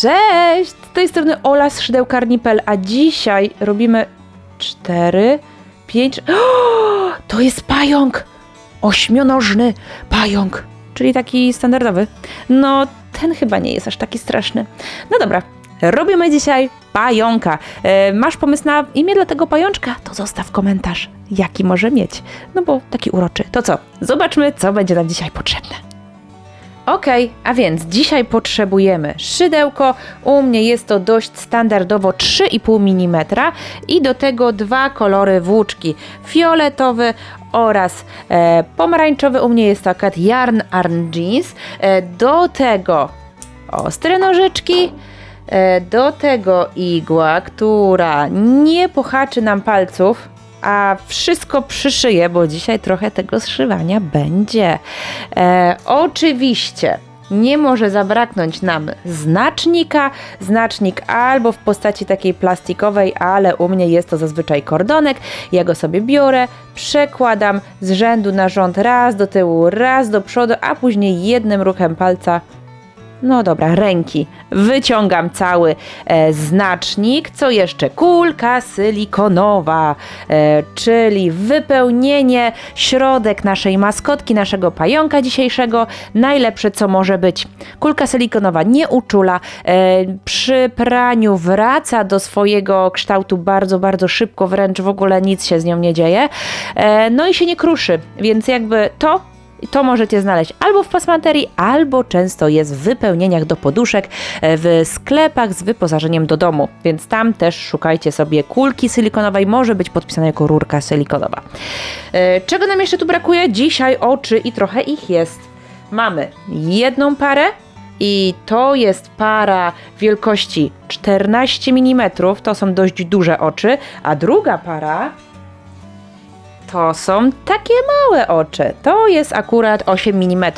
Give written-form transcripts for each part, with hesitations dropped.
Cześć! Z tej strony Ola z szydełkarni.pl, a dzisiaj robimy 4, 5... To jest pająk! 8-nożny pająk, czyli taki standardowy. No, ten chyba nie jest aż taki straszny. No dobra, robimy dzisiaj pająka. Masz pomysł na imię dla tego pajączka? To zostaw komentarz, jaki może mieć. No bo taki uroczy. To co? Zobaczmy, co będzie nam dzisiaj potrzebne. Okej, a więc dzisiaj potrzebujemy szydełko, u mnie jest to dość standardowo 3,5 mm i do tego 2 kolory włóczki, fioletowy oraz pomarańczowy, u mnie jest to Cat Yarn Jeans, do tego ostre nożyczki, do tego igła, która nie pohaczy nam palców, a wszystko przyszyję, bo dzisiaj trochę tego zszywania będzie. Oczywiście nie może zabraknąć nam znacznika. Znacznik albo w postaci takiej plastikowej, ale u mnie jest to zazwyczaj kordonek. Ja go sobie biorę, przekładam z rzędu na rząd raz do tyłu, raz do przodu, a później jednym ruchem palca, no dobra, ręki, wyciągam cały znacznik. Co jeszcze? Kulka silikonowa, czyli wypełnienie, środek naszej maskotki, naszego pająka dzisiejszego. Najlepsze, co może być. Kulka silikonowa nie uczula, przy praniu wraca do swojego kształtu bardzo, bardzo szybko, wręcz w ogóle nic się z nią nie dzieje. No i się nie kruszy, więc jakby to możecie znaleźć albo w pasmanterii, albo często jest w wypełnieniach do poduszek w sklepach z wyposażeniem do domu, więc tam też szukajcie sobie kulki silikonowej, może być podpisana jako rurka silikonowa. Czego nam jeszcze tu brakuje? Dzisiaj oczy i trochę ich jest. Mamy jedną parę i to jest para wielkości 14 mm, to są dość duże oczy, a druga para to są takie małe oczy. To jest akurat 8 mm.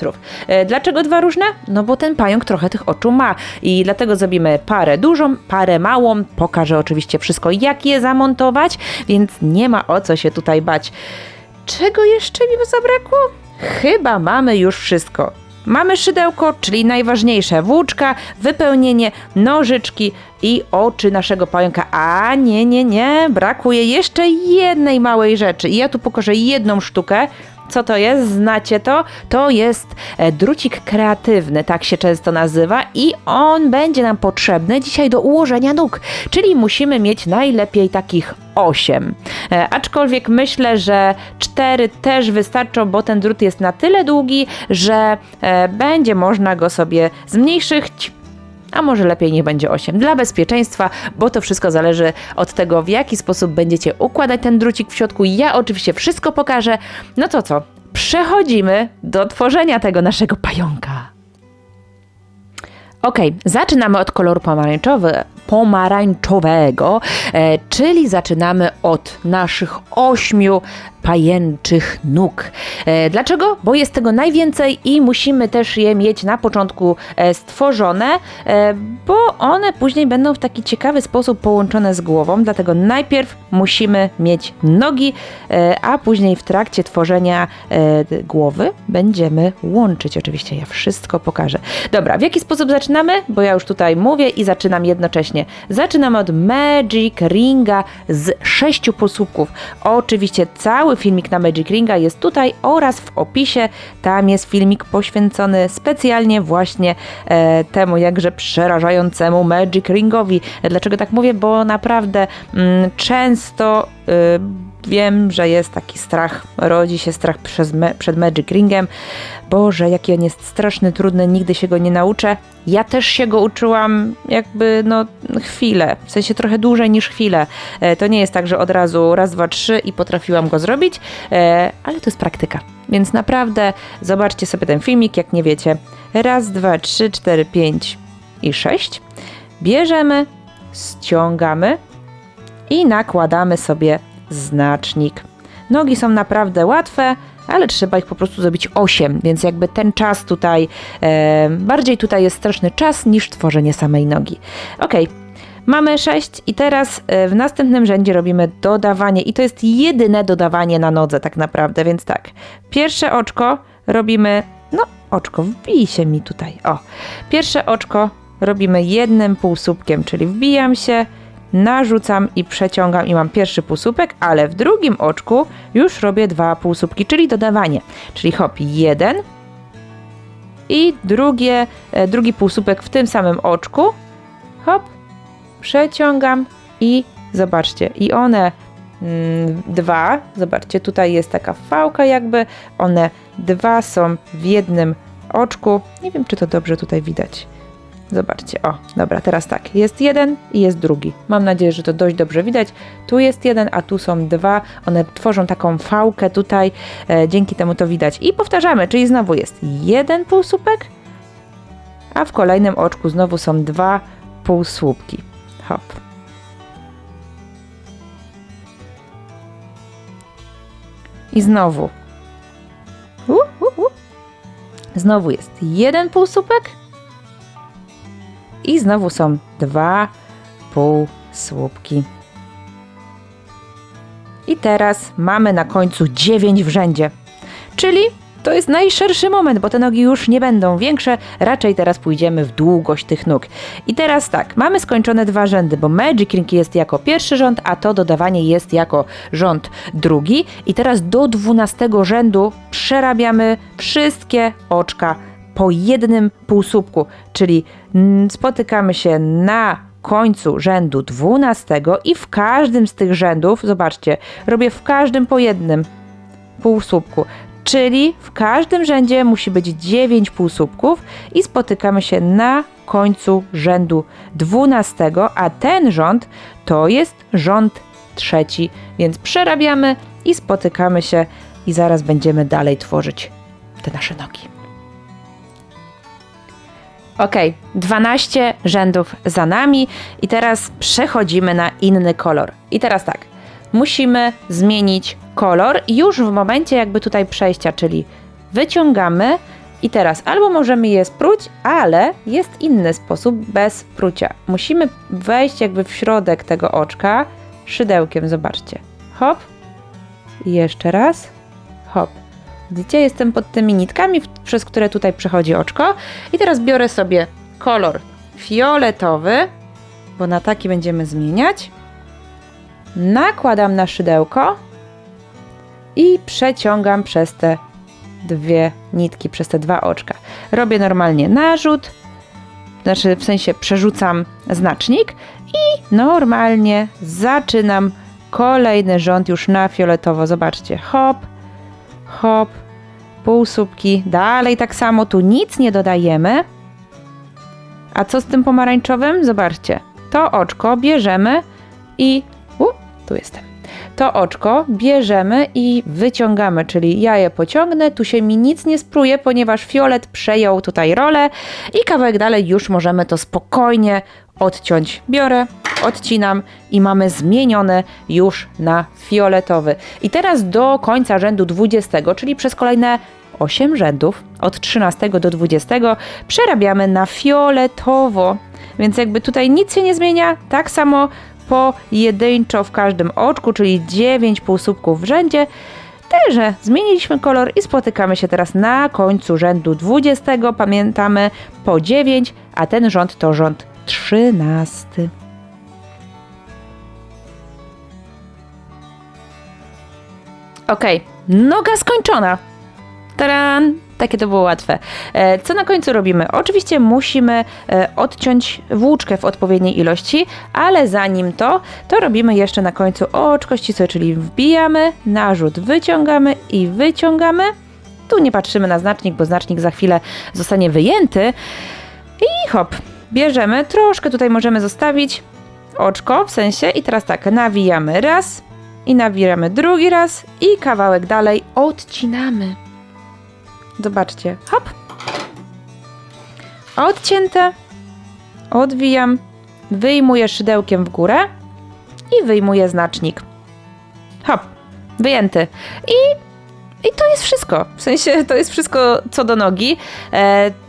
Dlaczego dwa różne? No bo ten pająk trochę tych oczu ma i dlatego zrobimy parę dużą, parę małą. Pokażę oczywiście wszystko, jak je zamontować, więc nie ma o co się tutaj bać. Czego jeszcze mi zabrakło? Chyba mamy już wszystko. Mamy szydełko, czyli najważniejsze, włóczka, wypełnienie, nożyczki i oczy naszego pająka. A nie, brakuje jeszcze jednej małej rzeczy. I ja tu pokażę jedną sztukę. Co to jest? Znacie to? To jest drucik kreatywny, tak się często nazywa i on będzie nam potrzebny dzisiaj do ułożenia nóg, czyli musimy mieć najlepiej takich 8. Aczkolwiek myślę, że 4 też wystarczą, bo ten drut jest na tyle długi, że będzie można go sobie zmniejszyć. A może lepiej niech będzie 8 dla bezpieczeństwa, bo to wszystko zależy od tego, w jaki sposób będziecie układać ten drucik w środku. Ja oczywiście wszystko pokażę. No to co? Przechodzimy do tworzenia tego naszego pająka. Ok, zaczynamy od koloru pomarańczowego, czyli zaczynamy od naszych 8 pajęczych nóg. Dlaczego? Bo jest tego najwięcej i musimy też je mieć na początku stworzone, bo one później będą w taki ciekawy sposób połączone z głową, dlatego najpierw musimy mieć nogi, a później w trakcie tworzenia głowy będziemy łączyć. Oczywiście ja wszystko pokażę. Dobra, w jaki sposób zaczynamy? Bo ja już tutaj mówię i zaczynam jednocześnie. Zaczynamy od Magic Ringa z 6 półsłupków. Oczywiście cały filmik na Magic Ringa jest tutaj oraz w opisie. Tam jest filmik poświęcony specjalnie właśnie temu jakże przerażającemu Magic Ringowi. Dlaczego tak mówię? Bo naprawdę często wiem, że jest taki strach, rodzi się strach przed Magic Ringiem. Boże, jaki on jest straszny, trudny, nigdy się go nie nauczę. Ja też się go uczyłam jakby chwilę, w sensie trochę dłużej niż chwilę. To nie jest tak, że od razu raz, dwa, trzy i potrafiłam go zrobić, ale to jest praktyka. Więc naprawdę zobaczcie sobie ten filmik, jak nie wiecie. Raz, dwa, trzy, 4, 5 i 6. Bierzemy, ściągamy i nakładamy sobie znacznik. Nogi są naprawdę łatwe, ale trzeba ich po prostu zrobić 8, więc jakby ten czas tutaj, bardziej tutaj jest straszny czas niż tworzenie samej nogi. Ok, mamy 6 i teraz w następnym rzędzie robimy dodawanie i to jest jedyne dodawanie na nodze tak naprawdę, więc tak, pierwsze oczko robimy, oczko, wbij się mi tutaj, pierwsze oczko robimy jednym półsłupkiem, czyli wbijam się, narzucam i przeciągam i mam pierwszy półsłupek, ale w drugim oczku już robię 2 półsłupki, czyli dodawanie. Czyli hop, jeden i drugi półsłupek w tym samym oczku, hop, przeciągam i zobaczcie, i one 2, zobaczcie, tutaj jest taka fałka jakby, one 2 są w jednym oczku, nie wiem, czy to dobrze tutaj widać. Zobaczcie, o, dobra, teraz tak, jest jeden i jest drugi. Mam nadzieję, że to dość dobrze widać. Tu jest jeden, a tu są 2. One tworzą taką fałkę tutaj, dzięki temu to widać. I powtarzamy, czyli znowu jest jeden półsłupek, a w kolejnym oczku znowu są 2 półsłupki. Hop. I znowu. Znowu jest jeden półsłupek. I znowu są 2 półsłupki. I teraz mamy na końcu 9 w rzędzie. Czyli to jest najszerszy moment, bo te nogi już nie będą większe, raczej teraz pójdziemy w długość tych nóg. I teraz tak, mamy skończone 2 rzędy, bo Magic Ring jest jako pierwszy rząd, a to dodawanie jest jako rząd drugi. I teraz do 12 rzędu przerabiamy wszystkie oczka po jednym półsłupku, czyli spotykamy się na końcu rzędu 12 i w każdym z tych rzędów, zobaczcie, robię w każdym po jednym półsłupku, czyli w każdym rzędzie musi być 9 półsłupków i spotykamy się na końcu rzędu 12, a ten rząd to jest rząd trzeci, więc przerabiamy i spotykamy się i zaraz będziemy dalej tworzyć te nasze nogi. Ok, 12 rzędów za nami i teraz przechodzimy na inny kolor. I teraz tak, musimy zmienić kolor już w momencie jakby tutaj przejścia, czyli wyciągamy i teraz albo możemy je spróć, ale jest inny sposób bez prucia. Musimy wejść jakby w środek tego oczka szydełkiem, zobaczcie. Hop, i jeszcze raz, hop. Widzicie, jestem pod tymi nitkami, przez które tutaj przechodzi oczko. I teraz biorę sobie kolor fioletowy, bo na taki będziemy zmieniać. Nakładam na szydełko i przeciągam przez te 2 nitki, przez te 2 oczka. Robię normalnie narzut, znaczy w sensie przerzucam znacznik i normalnie zaczynam kolejny rząd już na fioletowo. Zobaczcie, hop, hop, półsłupki, dalej tak samo, tu nic nie dodajemy. A co z tym pomarańczowym? Zobaczcie, to oczko bierzemy i tu jestem. To oczko bierzemy i wyciągamy, czyli ja je pociągnę, tu się mi nic nie spruje, ponieważ fiolet przejął tutaj rolę i kawałek dalej już możemy to spokojnie odciąć. Biorę, odcinam i mamy zmienione już na fioletowy. I teraz do końca rzędu 20, czyli przez kolejne 8 rzędów, od 13 do 20, przerabiamy na fioletowo. Więc jakby tutaj nic się nie zmienia, tak samo pojedynczo w każdym oczku, czyli 9 półsłupków w rzędzie. Także zmieniliśmy kolor i spotykamy się teraz na końcu rzędu 20. Pamiętamy po 9, a ten rząd to rząd 13. Ok, noga skończona. Taran! Takie to było łatwe. Co na końcu robimy? Oczywiście musimy odciąć włóczkę w odpowiedniej ilości, ale zanim to robimy jeszcze na końcu oczko ścisłe, czyli wbijamy, narzut wyciągamy i wyciągamy. Tu nie patrzymy na znacznik, bo znacznik za chwilę zostanie wyjęty. I hop, bierzemy, troszkę tutaj możemy zostawić oczko, w sensie, i teraz tak, nawijamy raz i nawijamy drugi raz i kawałek dalej odcinamy. Zobaczcie, hop, odcięte, odwijam, wyjmuję szydełkiem w górę i wyjmuję znacznik. Hop, wyjęty. I to jest wszystko, w sensie to jest wszystko co do nogi,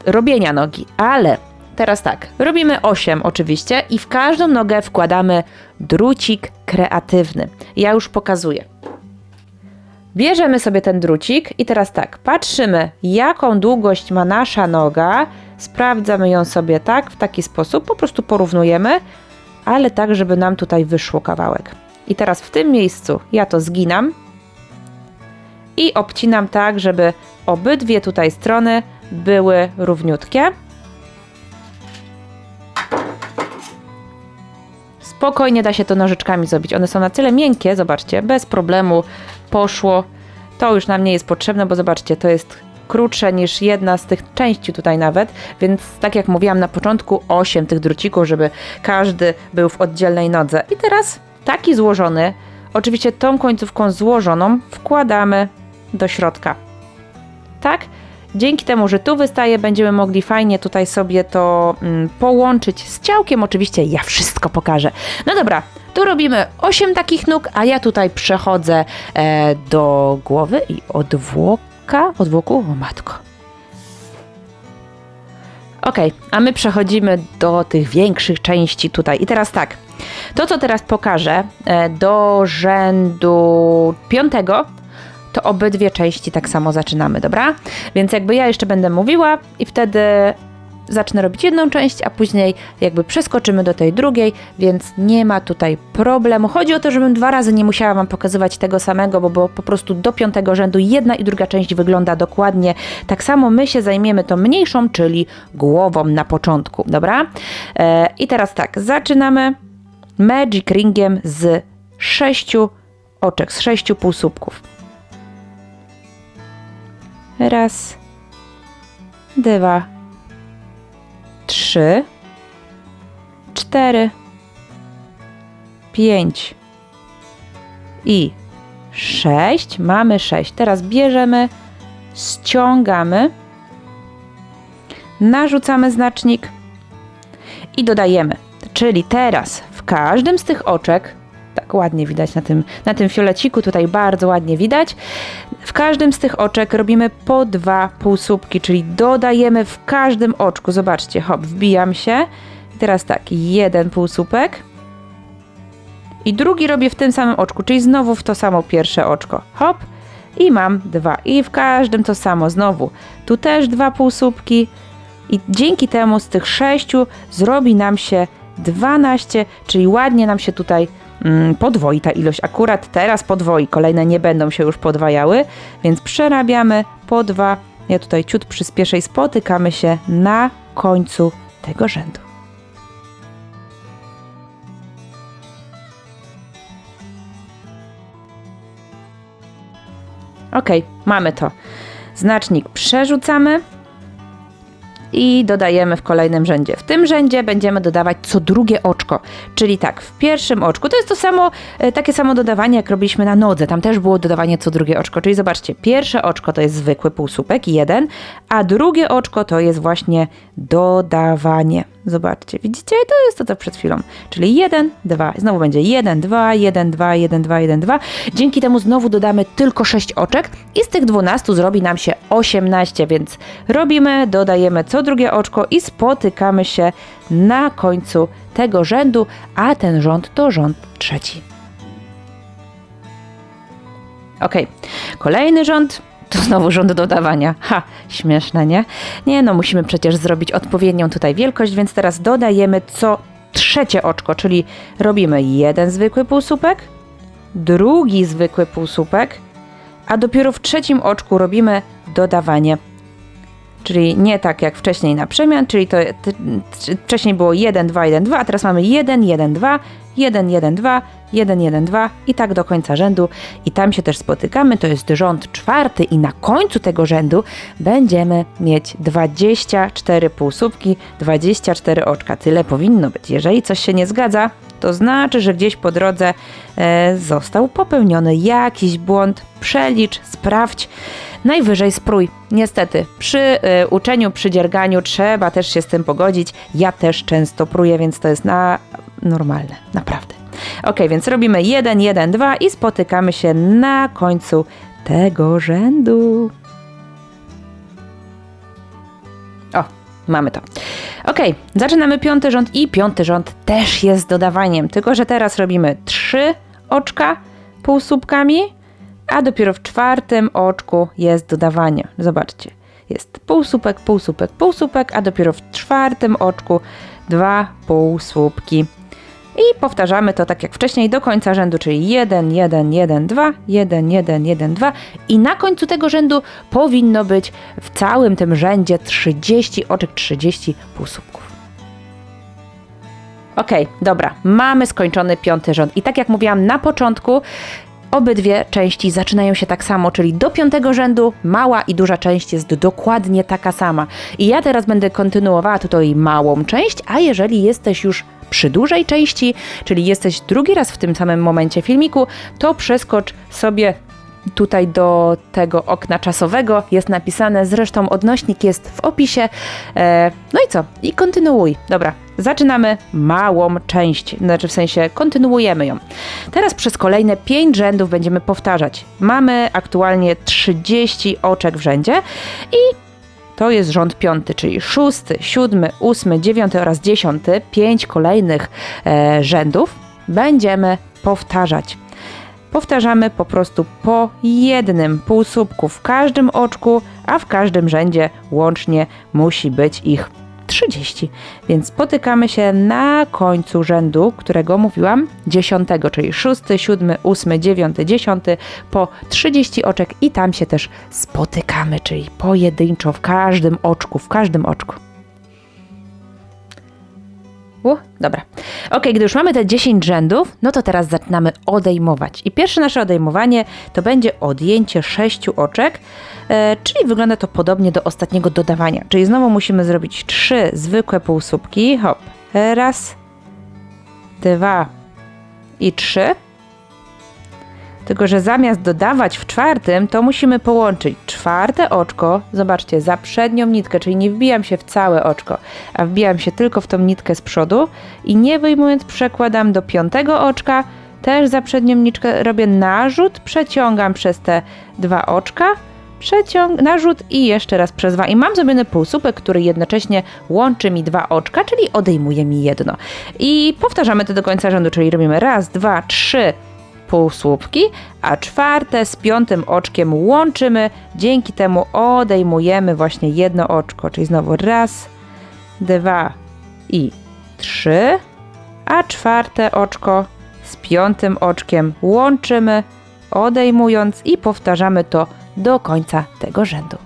robienia nogi, ale teraz tak, robimy 8 oczywiście i w każdą nogę wkładamy drucik kreatywny. Ja już pokazuję. Bierzemy sobie ten drucik i teraz tak, patrzymy, jaką długość ma nasza noga, sprawdzamy ją sobie tak, w taki sposób, po prostu porównujemy, ale tak, żeby nam tutaj wyszło kawałek. I teraz w tym miejscu ja to zginam i obcinam tak, żeby obydwie tutaj strony były równiutkie. Spokojnie da się to nożyczkami zrobić. One są na tyle miękkie, zobaczcie, bez problemu poszło. To już nam nie jest potrzebne, bo zobaczcie, to jest krótsze niż jedna z tych części tutaj nawet, więc tak jak mówiłam na początku, 8 tych drucików, żeby każdy był w oddzielnej nodze. I teraz taki złożony, oczywiście tą końcówką złożoną wkładamy do środka. Tak? Dzięki temu, że tu wystaje, będziemy mogli fajnie tutaj sobie to połączyć z ciałkiem. Oczywiście ja wszystko pokażę. No dobra, tu robimy 8 takich nóg, a ja tutaj przechodzę do głowy i odwłoku, o matko. Ok, a my przechodzimy do tych większych części tutaj. I teraz tak, to co teraz pokażę do rzędu 5, to obydwie części tak samo zaczynamy, dobra? Więc jakby ja jeszcze będę mówiła i wtedy zacznę robić jedną część, a później jakby przeskoczymy do tej drugiej, więc nie ma tutaj problemu. Chodzi o to, żebym 2 razy nie musiała Wam pokazywać tego samego, bo po prostu do 5 rzędu jedna i druga część wygląda dokładnie tak samo. My się zajmiemy tą mniejszą, czyli głową na początku, dobra? I teraz tak, zaczynamy Magic Ringiem z 6 oczek, z 6 półsłupków. 1, 2, 3, 4, 5 i 6. Mamy 6. Teraz bierzemy, ściągamy, narzucamy znacznik i dodajemy. Czyli teraz w każdym z tych oczek, tak ładnie widać na tym fioleciku, tutaj bardzo ładnie widać, w każdym z tych oczek robimy po 2 półsłupki, czyli dodajemy w każdym oczku. Zobaczcie, hop, wbijam się. I teraz tak, 1 półsłupek i drugi robię w tym samym oczku, czyli znowu w to samo pierwsze oczko. Hop, i mam 2. I w każdym to samo, znowu. Tu też 2 półsłupki i dzięki temu z tych 6 zrobi nam się 12, czyli ładnie nam się tutaj podwoi ta ilość. Akurat teraz podwoi, kolejne nie będą się już podwajały, więc przerabiamy po 2. Ja tutaj ciut przyspieszę i spotykamy się na końcu tego rzędu. Ok, mamy to. Znacznik przerzucamy i dodajemy w kolejnym rzędzie. W tym rzędzie będziemy dodawać co drugie oczko, czyli tak, w pierwszym oczku to jest to samo, takie samo dodawanie, jak robiliśmy na nodze, tam też było dodawanie co drugie oczko, czyli zobaczcie, pierwsze oczko to jest zwykły półsłupek, 1, a drugie oczko to jest właśnie dodawanie. Zobaczcie, widzicie? I to jest to, co przed chwilą. Czyli 1, 2. Znowu będzie 1, 2, 1, 2, 1, 2, 1, 2. Dzięki temu znowu dodamy tylko 6 oczek i z tych 12 zrobi nam się 18, więc robimy, dodajemy co drugie oczko i spotykamy się na końcu tego rzędu, a ten rząd to rząd 3. Ok, kolejny rząd. To znowu rząd dodawania. Ha, śmieszne, nie? Nie, no musimy przecież zrobić odpowiednią tutaj wielkość, więc teraz dodajemy co trzecie oczko, czyli robimy 1 zwykły półsłupek, drugi zwykły półsłupek, a dopiero w trzecim oczku robimy dodawanie. Czyli nie tak jak wcześniej na przemian, czyli to wcześniej było 1, 2, 1, 2, a teraz mamy 1, 1, 2, 1, 1, 2, 1, 1, 2 i tak do końca rzędu i tam się też spotykamy, to jest rząd 4 i na końcu tego rzędu będziemy mieć 24 półsłupki, 24 oczka, tyle powinno być. Jeżeli coś się nie zgadza, to znaczy, że gdzieś po drodze został popełniony jakiś błąd, przelicz, sprawdź, najwyżej sprój. Niestety, przy uczeniu, przy dzierganiu trzeba też się z tym pogodzić, ja też często pruję, więc to jest normalne, naprawdę. Ok, więc robimy 1, 1, 2 i spotykamy się na końcu tego rzędu. O, mamy to. Ok, zaczynamy 5. rząd i 5. rząd też jest dodawaniem, tylko że teraz robimy 3 oczka półsłupkami, a dopiero w czwartym oczku jest dodawanie. Zobaczcie, jest półsłupek, półsłupek, półsłupek, a dopiero w czwartym oczku 2 półsłupki. I powtarzamy to tak jak wcześniej do końca rzędu, czyli 1, 1, 1, 2, 1, 1, 1, 2 i na końcu tego rzędu powinno być w całym tym rzędzie 30 oczek, 30 półsłupków. Ok, dobra, mamy skończony 5. rząd i tak jak mówiłam na początku, obydwie części zaczynają się tak samo, czyli do 5. rzędu mała i duża część jest dokładnie taka sama. I ja teraz będę kontynuowała tutaj małą część, a jeżeli jesteś już przy dużej części, czyli jesteś drugi raz w tym samym momencie filmiku, to przeskocz sobie tutaj do tego okna czasowego, jest napisane, zresztą odnośnik jest w opisie. No i co? I kontynuuj. Dobra, zaczynamy małą część, znaczy w sensie kontynuujemy ją. Teraz przez kolejne 5 rzędów będziemy powtarzać. Mamy aktualnie 30 oczek w rzędzie i to jest rząd 5, czyli 6, 7, 8, 9 oraz 10. 5 kolejnych rzędów będziemy powtarzać. Powtarzamy po prostu po jednym półsłupku w każdym oczku, a w każdym rzędzie łącznie musi być ich 30. Więc spotykamy się na końcu rzędu, którego mówiłam, 10, czyli 6, 7, 8, 9, 10, po 30 oczek i tam się też spotykamy, czyli pojedynczo w każdym oczku, Dobra. Ok, gdy już mamy te 10 rzędów, no to teraz zaczynamy odejmować. I pierwsze nasze odejmowanie to będzie odjęcie 6 oczek, czyli wygląda to podobnie do ostatniego dodawania. Czyli znowu musimy zrobić 3 zwykłe półsłupki. Hop. 1, 2 i 3. Tylko że zamiast dodawać w czwartym, to musimy połączyć czwarte oczko, zobaczcie, za przednią nitkę, czyli nie wbijam się w całe oczko, a wbijam się tylko w tą nitkę z przodu i nie wyjmując przekładam do 5. oczka, też za przednią nitkę robię narzut, przeciągam przez te 2 oczka, narzut i jeszcze raz przez 2 i mam zrobiony półsłupek, który jednocześnie łączy mi 2 oczka, czyli odejmuje mi jedno. I powtarzamy to do końca rzędu, czyli robimy 1, 2, 3 półsłupki, a czwarte z 5. oczkiem łączymy, dzięki temu odejmujemy właśnie jedno oczko, czyli znowu 1, 2 i 3, a czwarte oczko z 5. oczkiem łączymy, odejmując i powtarzamy to do końca tego rzędu.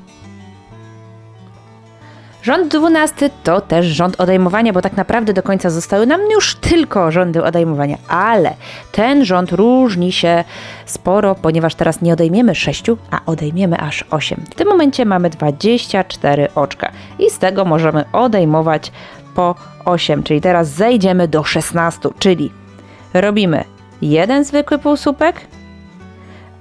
Rząd 12 to też rząd odejmowania, bo tak naprawdę do końca zostały nam już tylko rządy odejmowania, ale ten rząd różni się sporo, ponieważ teraz nie odejmiemy 6, a odejmiemy aż 8. W tym momencie mamy 24 oczka i z tego możemy odejmować po 8, czyli teraz zejdziemy do 16, czyli robimy jeden zwykły półsłupek,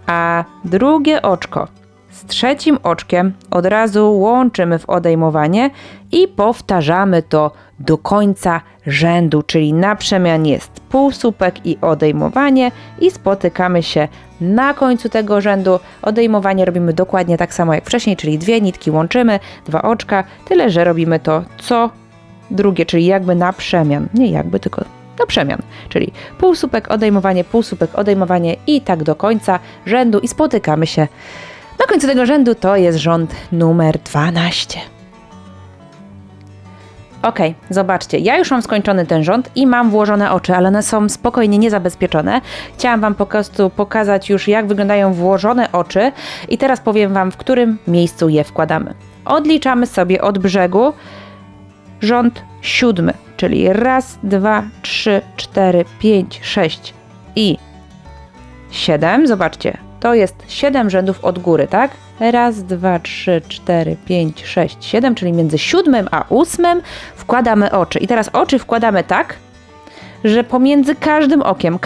a drugie oczko z 3. oczkiem od razu łączymy w odejmowanie i powtarzamy to do końca rzędu, czyli na przemian jest półsłupek i odejmowanie i spotykamy się na końcu tego rzędu. Odejmowanie robimy dokładnie tak samo jak wcześniej, czyli 2 nitki łączymy, 2 oczka, tyle że robimy to co drugie, czyli jakby na przemian, nie jakby, tylko na przemian, czyli półsłupek, odejmowanie i tak do końca rzędu i spotykamy się na końcu tego rzędu. To jest rząd numer 12. Ok, zobaczcie, ja już mam skończony ten rząd i mam włożone oczy, ale one są spokojnie niezabezpieczone. Chciałam Wam po prostu pokazać już, jak wyglądają włożone oczy i teraz powiem Wam, w którym miejscu je wkładamy. Odliczamy sobie od brzegu rząd 7, czyli 1, 2, 3, 4, 5, 6 i 7. Zobaczcie, to jest 7 rzędów od góry, tak? 1, 2, 3, 4, 5, 6, 7, czyli między 7 a 8 wkładamy oczy. I teraz oczy wkładamy tak, że pomiędzy każdym okiem,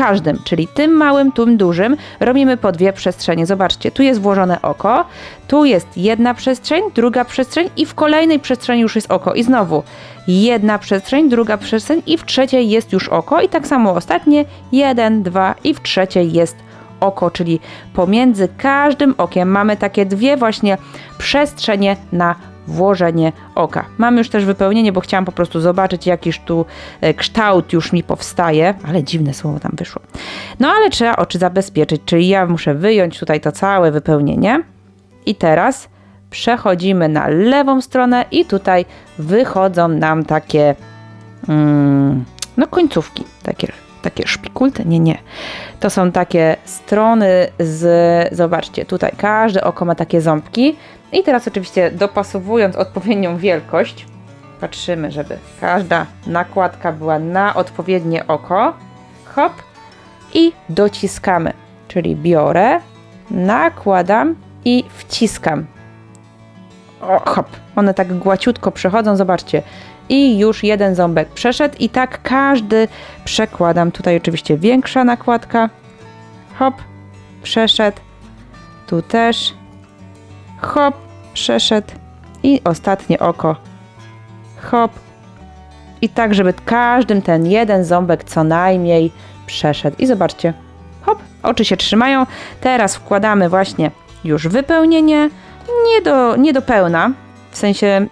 czyli tym małym, tym dużym, robimy po 2 przestrzenie. Zobaczcie, tu jest włożone oko, tu jest jedna przestrzeń, druga przestrzeń i w kolejnej przestrzeni już jest oko. I znowu jedna przestrzeń, druga przestrzeń i w trzeciej jest już oko. I tak samo ostatnie, 1, 2 i w trzeciej jest oko, czyli pomiędzy każdym okiem mamy takie 2 właśnie przestrzenie na włożenie oka. Mam już też wypełnienie, bo chciałam po prostu zobaczyć, jakiż tu kształt już mi powstaje, ale dziwne słowo tam wyszło. No ale trzeba oczy zabezpieczyć, czyli ja muszę wyjąć tutaj to całe wypełnienie i teraz przechodzimy na lewą stronę i tutaj wychodzą nam takie no końcówki, takie szpikulte, nie. To są takie strony zobaczcie, tutaj każde oko ma takie ząbki i teraz oczywiście dopasowując odpowiednią wielkość, patrzymy, żeby każda nakładka była na odpowiednie oko, hop i dociskamy, czyli biorę, nakładam i wciskam. O, hop, one tak głaciutko przechodzą, zobaczcie. I już jeden ząbek przeszedł i tak każdy przekładam. Tutaj oczywiście większa nakładka. Hop, przeszedł. Tu też. Hop, przeszedł. I ostatnie oko. Hop. I tak, żeby każdym ten jeden ząbek co najmniej przeszedł. I zobaczcie. Hop, oczy się trzymają. Teraz wkładamy właśnie już wypełnienie. Nie do pełna. W sensie,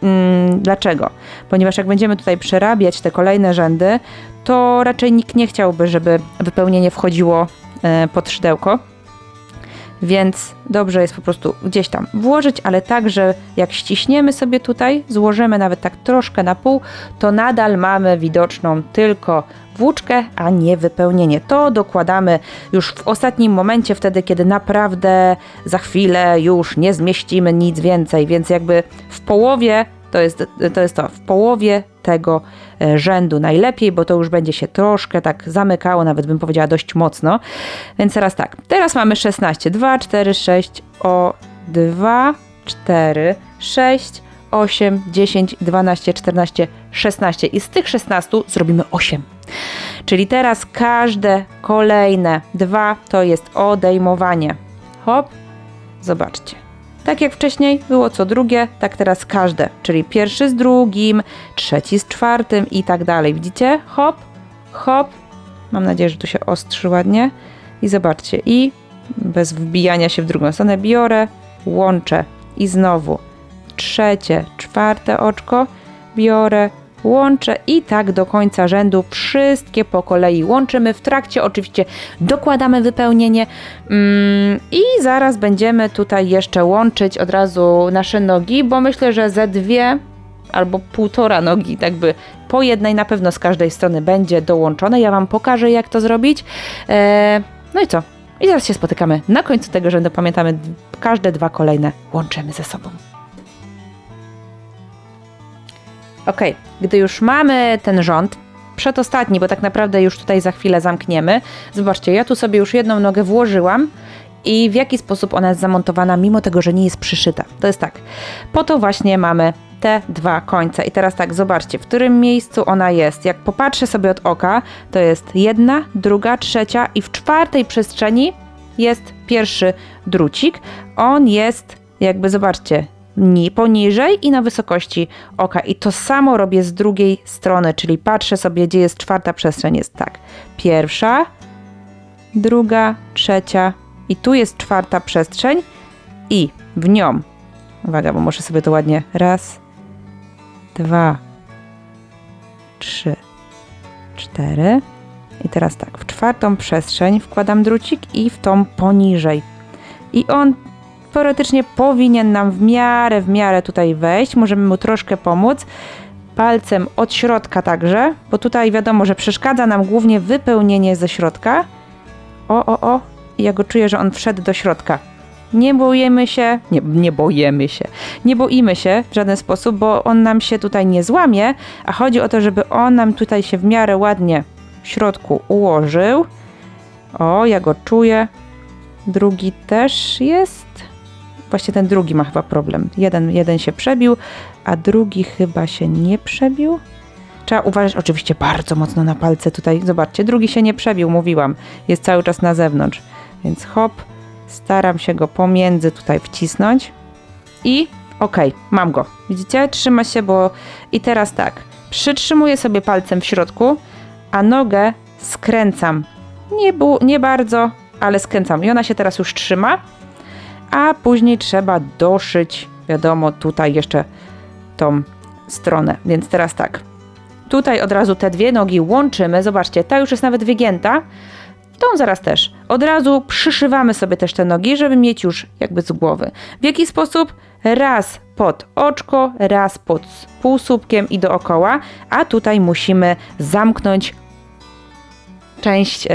dlaczego? Ponieważ jak będziemy tutaj przerabiać te kolejne rzędy, to raczej nikt nie chciałby, żeby wypełnienie wchodziło pod szydełko. Więc dobrze jest po prostu gdzieś tam włożyć, ale tak, że jak ściśniemy sobie tutaj, złożymy nawet tak troszkę na pół, to nadal mamy widoczną tylko włóczkę, a nie wypełnienie. To dokładamy już w ostatnim momencie, wtedy kiedy naprawdę za chwilę już nie zmieścimy nic więcej, więc jakby w połowie w połowie tego rzędu najlepiej, bo to już będzie się troszkę tak zamykało, nawet bym powiedziała dość mocno. Więc teraz tak, teraz mamy 16, 2, 4, 6, 2, 4, 6, 8, 10, 12, 14, 16 i z tych 16 zrobimy 8. Czyli teraz każde kolejne 2 to jest odejmowanie. Hop, zobaczcie. Tak jak wcześniej było co drugie, tak teraz każde, czyli pierwszy z drugim, trzeci z czwartym i tak dalej. Widzicie? Hop, hop. Mam nadzieję, że tu się ostrzy ładnie. I zobaczcie, i bez wbijania się w drugą stronę biorę, łączę i znowu trzecie, czwarte oczko, biorę, łączę i tak do końca rzędu wszystkie po kolei łączymy. W trakcie oczywiście dokładamy wypełnienie i zaraz będziemy tutaj jeszcze łączyć od razu nasze nogi, bo myślę, że ze 2 albo 1,5 nogi, tak by po jednej na pewno z każdej strony będzie dołączone. Ja Wam pokażę, jak to zrobić. No i co? I zaraz się spotykamy na końcu tego rzędu. Pamiętamy, każde 2 kolejne łączymy ze sobą. Ok, gdy już mamy ten rząd, przedostatni, bo tak naprawdę już tutaj za chwilę zamkniemy. Zobaczcie, ja tu sobie już jedną nogę włożyłam i w jaki sposób ona jest zamontowana, mimo tego, że nie jest przyszyta. To jest tak, po to właśnie mamy te 2 końce. I teraz tak, zobaczcie, w którym miejscu ona jest. Jak popatrzę sobie od oka, to jest 1, 2, 3 i w 4 przestrzeni jest pierwszy drucik. On jest jakby, zobaczcie, poniżej i na wysokości oka. I to samo robię z drugiej strony, czyli patrzę sobie, gdzie jest 4 przestrzeń. Jest tak, pierwsza, druga, trzecia i tu jest 4 przestrzeń i w nią, uwaga, bo muszę sobie to ładnie, 1, 2, 3, 4 i teraz tak, w 4 przestrzeń wkładam drucik i w tą poniżej i on teoretycznie powinien nam w miarę tutaj wejść. Możemy mu troszkę pomóc. Palcem od środka także, bo tutaj wiadomo, że przeszkadza nam głównie wypełnienie ze środka. O, ja go czuję, że on wszedł do środka. Nie boimy się w żaden sposób, bo on nam się tutaj nie złamie, a chodzi o to, żeby on nam tutaj się w miarę ładnie w środku ułożył. O, ja go czuję. Drugi też jest. Właśnie ten drugi ma chyba problem. Jeden się przebił, a drugi chyba się nie przebił. Trzeba uważać oczywiście bardzo mocno na palce tutaj. Zobaczcie, drugi się nie przebił, mówiłam. Jest cały czas na zewnątrz. Więc hop, staram się go pomiędzy tutaj wcisnąć. I okej, mam go. Widzicie? Trzyma się, bo... I teraz tak, przytrzymuję sobie palcem w środku, a nogę skręcam. Nie bardzo, ale skręcam. I ona się teraz już trzyma. A później trzeba doszyć, wiadomo, tutaj jeszcze tą stronę. Więc teraz tak. Tutaj od razu te dwie nogi łączymy. Zobaczcie, ta już jest nawet wygięta. Tą zaraz też. Od razu przyszywamy sobie też te nogi, żeby mieć już jakby z głowy. W jaki sposób? Raz pod oczko, raz pod półsłupkiem i dookoła, a tutaj musimy zamknąć część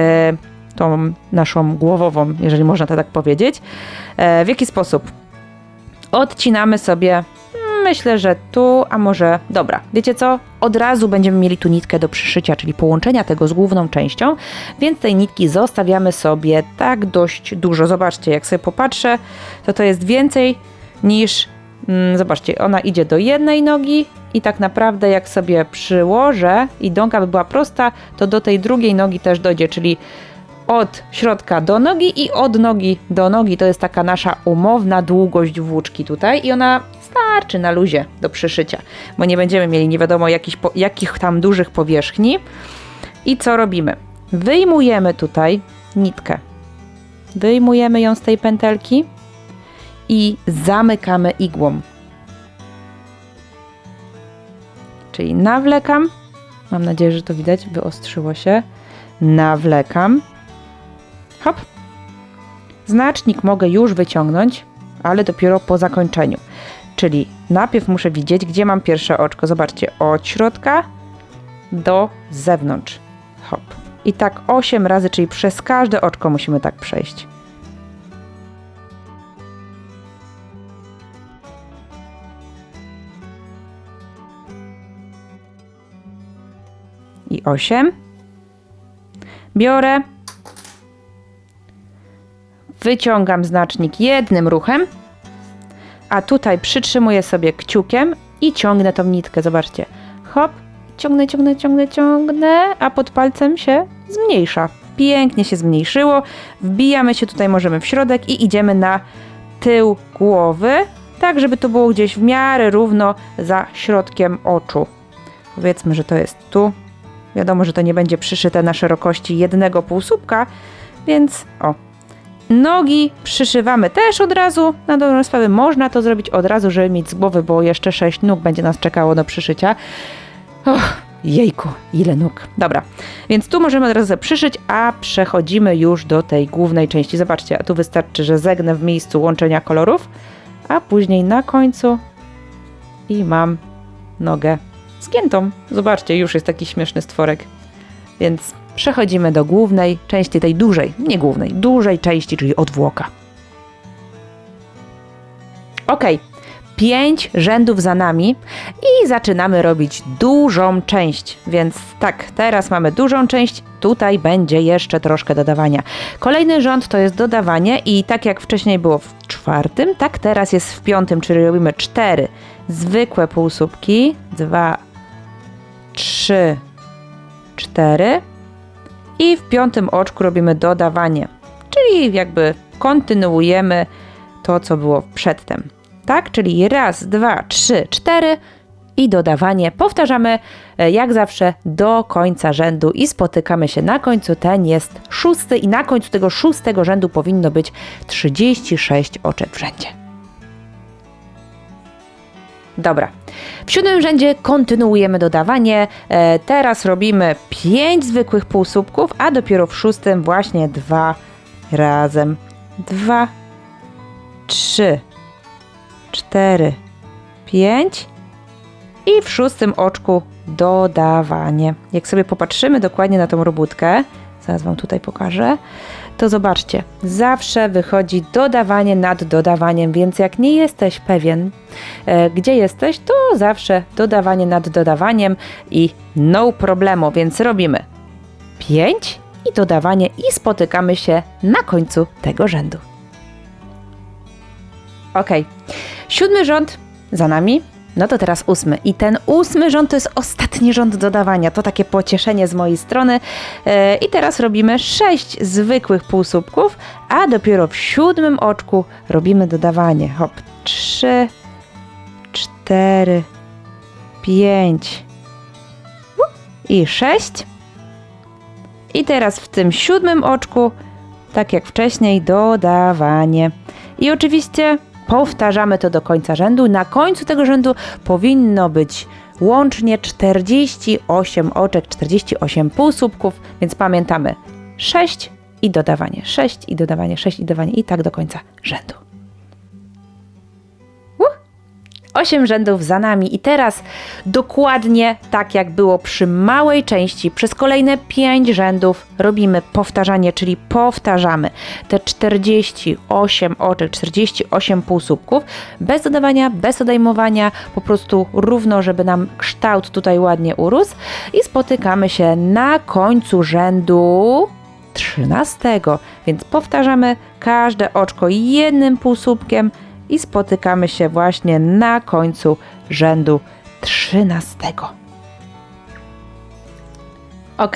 tą naszą głowową, jeżeli można to tak powiedzieć. W jaki sposób? Odcinamy sobie, myślę, że tu, a może, dobra, wiecie co? Od razu będziemy mieli tu nitkę do przyszycia, czyli połączenia tego z główną częścią, więc tej nitki zostawiamy sobie tak dość dużo. Zobaczcie, jak sobie popatrzę, to jest więcej niż, zobaczcie, ona idzie do jednej nogi i tak naprawdę jak sobie przyłożę i noga by była prosta, to do tej drugiej nogi też dojdzie, czyli od środka do nogi i od nogi do nogi. To jest taka nasza umowna długość włóczki tutaj i ona starczy na luzie do przyszycia, bo nie będziemy mieli nie wiadomo jakich tam dużych powierzchni. I co robimy? Wyjmujemy tutaj nitkę. Wyjmujemy ją z tej pętelki i zamykamy igłą. Czyli nawlekam. Mam nadzieję, że to widać, wyostrzyło się. Nawlekam. Hop. Znacznik mogę już wyciągnąć, ale dopiero po zakończeniu. Czyli najpierw muszę widzieć, gdzie mam pierwsze oczko. Zobaczcie, od środka do zewnątrz. Hop. I tak 8 razy, czyli przez każde oczko musimy tak przejść. I 8. Biorę. Wyciągam znacznik jednym ruchem, a tutaj przytrzymuję sobie kciukiem i ciągnę tą nitkę. Zobaczcie. Hop. Ciągnę, ciągnę, ciągnę, ciągnę, a pod palcem się zmniejsza. Pięknie się zmniejszyło. Wbijamy się tutaj, możemy w środek i idziemy na tył głowy, tak żeby to było gdzieś w miarę równo za środkiem oczu. Powiedzmy, że to jest tu. Wiadomo, że to nie będzie przyszyte na szerokości jednego półsłupka, więc o. Nogi przyszywamy też od razu. Na dobrą sprawę można to zrobić od razu, żeby mieć z głowy, bo jeszcze 6 nóg będzie nas czekało do przyszycia. Och, jejku, ile nóg. Dobra, więc tu możemy od razu przyszyć, a przechodzimy już do tej głównej części. Zobaczcie, a tu wystarczy, że zegnę w miejscu łączenia kolorów, a później na końcu i mam nogę zgiętą. Zobaczcie, już jest taki śmieszny stworek. Więc przechodzimy do głównej części, tej dużej, nie głównej, dużej części, czyli odwłoka. Ok, 5 rzędów za nami i zaczynamy robić dużą część. Więc tak, teraz mamy dużą część, tutaj będzie jeszcze troszkę dodawania. Kolejny rząd to jest dodawanie i tak jak wcześniej było w 4, tak teraz jest w 5, czyli robimy 4 zwykłe półsłupki, 2, 3, 4 i w 5 oczku robimy dodawanie, czyli jakby kontynuujemy to, co było przedtem. Tak, czyli raz, 2, 3, 4 i dodawanie. Powtarzamy jak zawsze do końca rzędu i spotykamy się na końcu. Ten jest 6 i na końcu tego 6 rzędu powinno być 36 oczek w rzędzie. Dobra, w 7 rzędzie kontynuujemy dodawanie. Teraz robimy 5 zwykłych półsłupków, a dopiero w 6 właśnie 2 razem. 2, 3, 4, 5 i w 6 oczku dodawanie. Jak sobie popatrzymy dokładnie na tą robótkę, zaraz Wam tutaj pokażę, to zobaczcie, zawsze wychodzi dodawanie nad dodawaniem, więc jak nie jesteś pewien, gdzie jesteś, to zawsze dodawanie nad dodawaniem i no problemo, więc robimy 5 i dodawanie i spotykamy się na końcu tego rzędu. Ok, 7 rząd za nami, no to teraz 8. I ten 8 rząd to jest ostatni rząd dodawania, to takie pocieszenie z mojej strony. I teraz robimy 6 zwykłych półsłupków, a dopiero w 7 oczku robimy dodawanie. Hop, 3, 4, 5 i 6. I teraz w tym 7 oczku, tak jak wcześniej, dodawanie. I oczywiście Powtarzamy to do końca rzędu. Na końcu tego rzędu powinno być łącznie 48 oczek, 48 półsłupków, więc pamiętamy 6 i dodawanie, 6 i dodawanie, 6 i dodawanie i tak do końca rzędu. 8 rzędów za nami i teraz dokładnie tak jak było przy małej części, przez kolejne 5 rzędów robimy powtarzanie, czyli powtarzamy te 48 oczek, 48 półsłupków, bez dodawania, bez odejmowania, po prostu równo, żeby nam kształt tutaj ładnie urósł i spotykamy się na końcu rzędu 13, więc powtarzamy każde oczko jednym półsłupkiem i spotykamy się właśnie na końcu rzędu 13. Ok,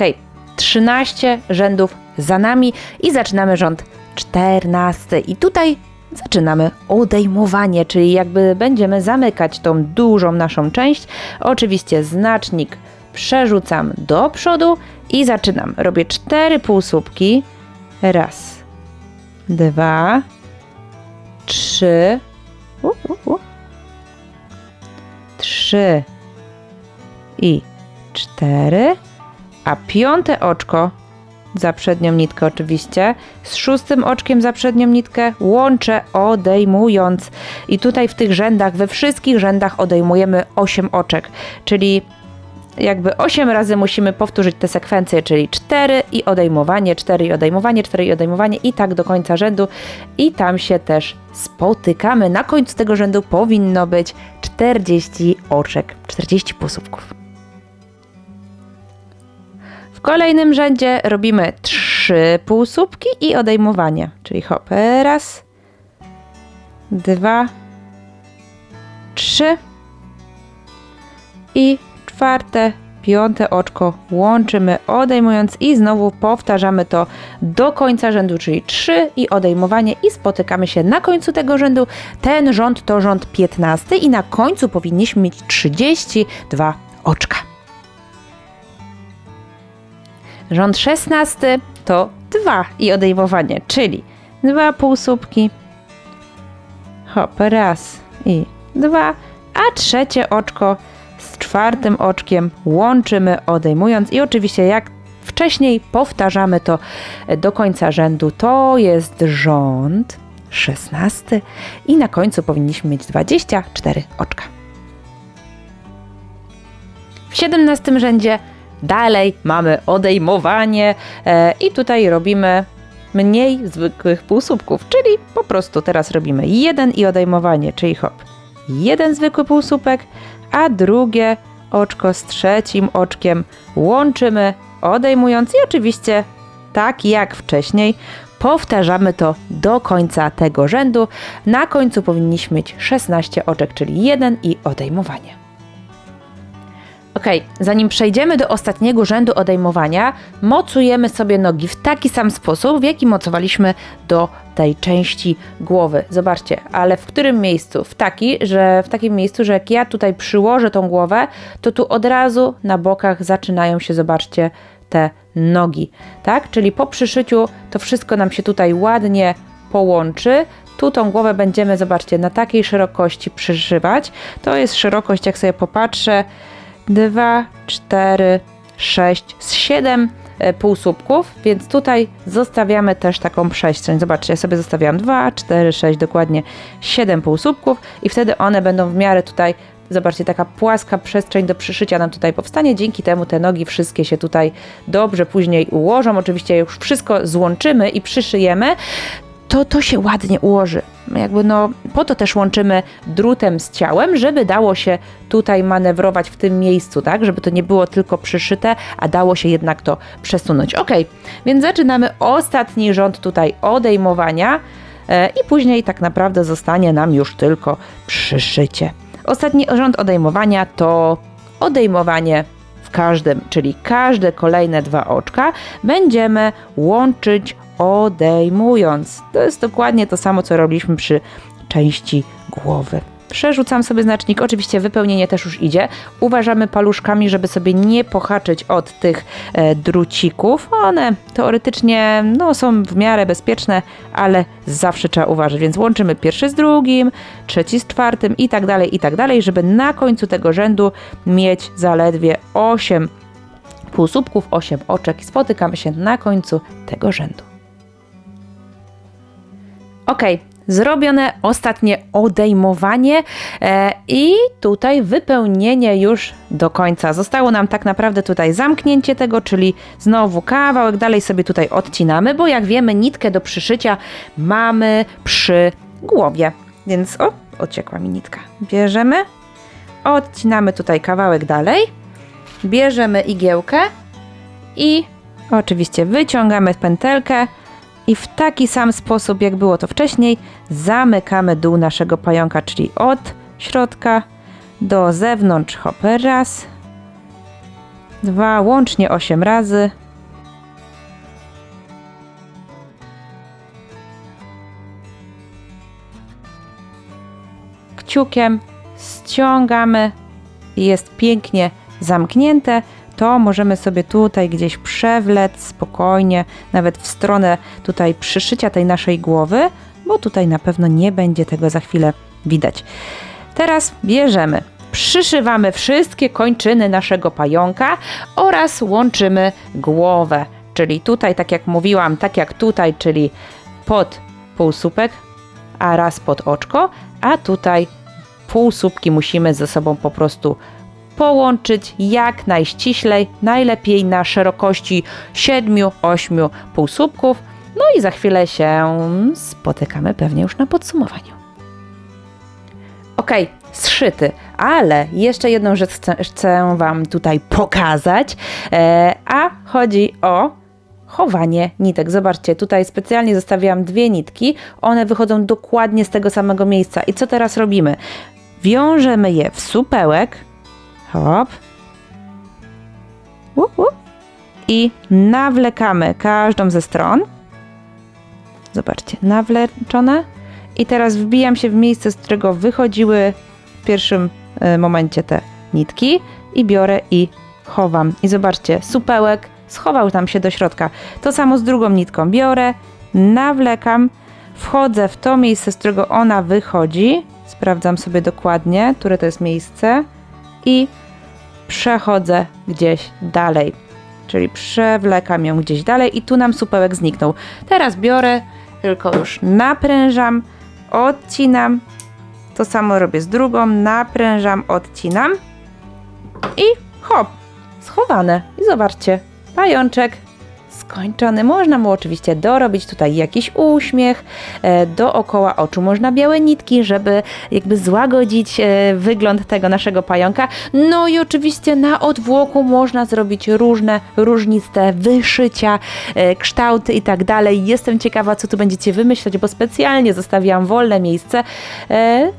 13 rzędów za nami i zaczynamy rząd 14. I tutaj zaczynamy odejmowanie, czyli jakby będziemy zamykać tą dużą naszą część. Oczywiście znacznik przerzucam do przodu i zaczynam. Robię 4 półsłupki. Raz, 2, 3, 3 i 4, a 5 oczko za przednią nitkę oczywiście, z 6 oczkiem za przednią nitkę łączę odejmując i tutaj w tych rzędach, we wszystkich rzędach odejmujemy 8 oczek, czyli jakby 8 razy musimy powtórzyć tę sekwencję, czyli 4 i odejmowanie, 4 i odejmowanie, 4 i odejmowanie i tak do końca rzędu i tam się też spotykamy. Na końcu tego rzędu powinno być 40 oczek, 40 półsłupków. W kolejnym rzędzie robimy 3 półsłupki i odejmowanie, czyli hop, raz, 2, 3 i 4, 5 oczko łączymy odejmując i znowu powtarzamy to do końca rzędu, czyli 3 i odejmowanie i spotykamy się na końcu tego rzędu. Ten rząd to rząd 15 i na końcu powinniśmy mieć 32 oczka. Rząd 16 to 2 i odejmowanie, czyli 2 półsłupki, hop, raz i 2, a trzecie oczko z 4 oczkiem łączymy odejmując i oczywiście jak wcześniej powtarzamy to do końca rzędu. To jest rząd 16 i na końcu powinniśmy mieć 24 oczka. W 17 rzędzie dalej mamy odejmowanie i tutaj robimy mniej zwykłych półsłupków, czyli po prostu teraz robimy 1 i odejmowanie, czyli hop, 1 zwykły półsłupek, a drugie oczko z trzecim oczkiem łączymy odejmując i oczywiście tak jak wcześniej powtarzamy to do końca tego rzędu. Na końcu powinniśmy mieć 16 oczek, czyli 1 i odejmowanie. Ok, zanim przejdziemy do ostatniego rzędu odejmowania, mocujemy sobie nogi w taki sam sposób, w jaki mocowaliśmy do tej części głowy. Zobaczcie, ale w którym miejscu? W takim miejscu, że jak ja tutaj przyłożę tą głowę, to tu od razu na bokach zaczynają się, zobaczcie, te nogi, tak? Czyli po przyszyciu to wszystko nam się tutaj ładnie połączy. Tu tą głowę będziemy, zobaczcie, na takiej szerokości przyszywać. To jest szerokość, jak sobie popatrzę, 2, 4, 6, 7 półsłupków, więc tutaj zostawiamy też taką przestrzeń. Zobaczcie, ja sobie zostawiam 2, 4, 6, dokładnie 7 półsłupków i wtedy one będą w miarę tutaj, zobaczcie, taka płaska przestrzeń do przyszycia nam tutaj powstanie. Dzięki temu te nogi wszystkie się tutaj dobrze później ułożą. Oczywiście już wszystko złączymy i przyszyjemy, to się ładnie ułoży. Jakby po to też łączymy drutem z ciałem, żeby dało się tutaj manewrować w tym miejscu, tak? Żeby to nie było tylko przyszyte, a dało się jednak to przesunąć. Ok, więc zaczynamy ostatni rząd tutaj odejmowania i później tak naprawdę zostanie nam już tylko przyszycie. Ostatni rząd odejmowania to odejmowanie w każdym, czyli każde kolejne 2 oczka będziemy łączyć odejmując. To jest dokładnie to samo, co robiliśmy przy części głowy. Przerzucam sobie znacznik, oczywiście wypełnienie też już idzie. Uważamy paluszkami, żeby sobie nie pohaczyć od tych drucików. One teoretycznie są w miarę bezpieczne, ale zawsze trzeba uważać, więc łączymy pierwszy z drugim, trzeci z czwartym i tak dalej, żeby na końcu tego rzędu mieć zaledwie 8 półsłupków, 8 oczek i spotykamy się na końcu tego rzędu. Ok, zrobione ostatnie odejmowanie i tutaj wypełnienie już do końca. Zostało nam tak naprawdę tutaj zamknięcie tego, czyli znowu kawałek dalej sobie tutaj odcinamy, bo jak wiemy nitkę do przyszycia mamy przy głowie. Więc ociekła mi nitka. Bierzemy, odcinamy tutaj kawałek dalej, bierzemy igiełkę i oczywiście wyciągamy pętelkę i w taki sam sposób, jak było to wcześniej, zamykamy dół naszego pająka, czyli od środka do zewnątrz. Hop, raz, 2, łącznie 8 razy. Kciukiem ściągamy i jest pięknie zamknięte. To możemy sobie tutaj gdzieś przewlec spokojnie, nawet w stronę tutaj przyszycia tej naszej głowy, bo tutaj na pewno nie będzie tego za chwilę widać. Teraz bierzemy, przyszywamy wszystkie kończyny naszego pająka oraz łączymy głowę, czyli tutaj, tak jak mówiłam, tak jak tutaj, czyli pod półsłupek, a raz pod oczko, a tutaj półsłupki musimy ze sobą po prostu połączyć jak najściślej, najlepiej na szerokości 7-8 półsłupków. No i za chwilę się spotykamy pewnie już na podsumowaniu. Ok, zszyty, ale jeszcze jedną rzecz chcę Wam tutaj pokazać, a chodzi o chowanie nitek. Zobaczcie, tutaj specjalnie zostawiłam 2 nitki, one wychodzą dokładnie z tego samego miejsca. I co teraz robimy? Wiążemy je w supełek, hop, i nawlekamy każdą ze stron. Zobaczcie, nawleczone. I teraz wbijam się w miejsce, z którego wychodziły w pierwszym momencie te nitki i biorę i chowam. I zobaczcie, supełek schował tam się do środka. To samo z drugą nitką. Biorę, nawlekam, wchodzę w to miejsce, z którego ona wychodzi. Sprawdzam sobie dokładnie, które to jest miejsce i przechodzę gdzieś dalej. Czyli przewlekam ją gdzieś dalej i tu nam supełek zniknął. Teraz biorę, tylko już naprężam, odcinam. To samo robię z drugą, naprężam, odcinam i hop, schowane. I zobaczcie, pajączek skończony. Można mu oczywiście dorobić tutaj jakiś uśmiech, dookoła oczu można białe nitki, żeby jakby złagodzić wygląd tego naszego pająka. No i oczywiście na odwłoku można zrobić różne, różniste wyszycia, kształty i tak dalej. Jestem ciekawa, co tu będziecie wymyślać, bo specjalnie zostawiłam wolne miejsce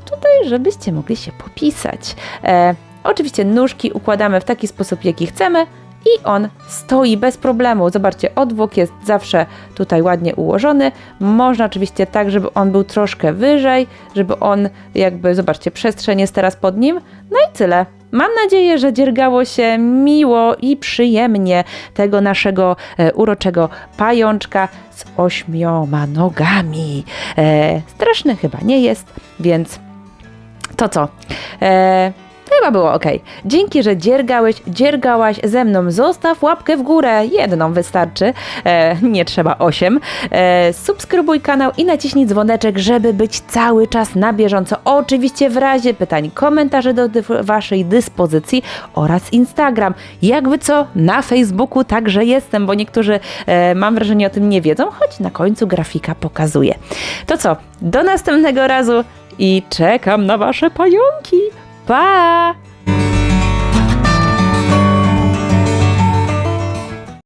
tutaj, żebyście mogli się popisać. Oczywiście nóżki układamy w taki sposób, jaki chcemy. I on stoi bez problemu. Zobaczcie, odwłok jest zawsze tutaj ładnie ułożony. Można oczywiście tak, żeby on był troszkę wyżej, żeby on jakby, zobaczcie, przestrzeń jest teraz pod nim. No i tyle. Mam nadzieję, że dziergało się miło i przyjemnie tego naszego uroczego pajączka z 8 nogami. Straszny chyba nie jest, więc to co? Chyba było ok. Dzięki, że dziergałaś ze mną. Zostaw łapkę w górę. 1 wystarczy. Nie trzeba 8. Subskrybuj kanał i naciśnij dzwoneczek, żeby być cały czas na bieżąco. Oczywiście w razie pytań, komentarzy do Waszej dyspozycji oraz Instagram. Jakby co, na Facebooku także jestem, bo niektórzy, mam wrażenie, o tym nie wiedzą, choć na końcu grafika pokazuje. To co? Do następnego razu i czekam na Wasze pająki. Pa!